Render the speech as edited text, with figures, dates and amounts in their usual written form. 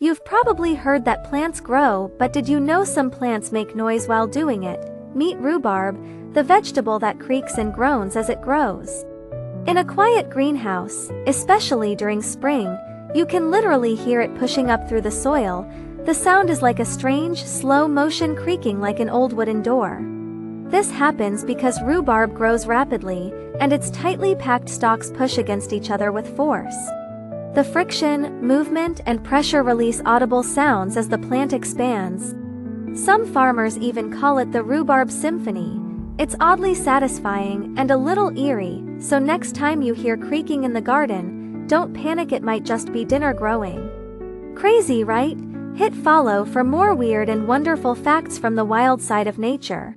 You've probably heard that plants grow, but did you know some plants make noise while doing it? Meet rhubarb, the vegetable that creaks and groans as it grows. In a quiet greenhouse, especially during spring, you can literally hear it pushing up through the soil. The sound is like a strange, slow-motion creaking like an old wooden door. This happens because rhubarb grows rapidly, and its tightly packed stalks push against each other with force. The friction, movement, and pressure release audible sounds as the plant expands. Some farmers even call it the rhubarb symphony. It's oddly satisfying and a little eerie, so next time you hear creaking in the garden, don't panic, it might just be dinner growing. Crazy, right? Hit follow for more weird and wonderful facts from the wild side of nature.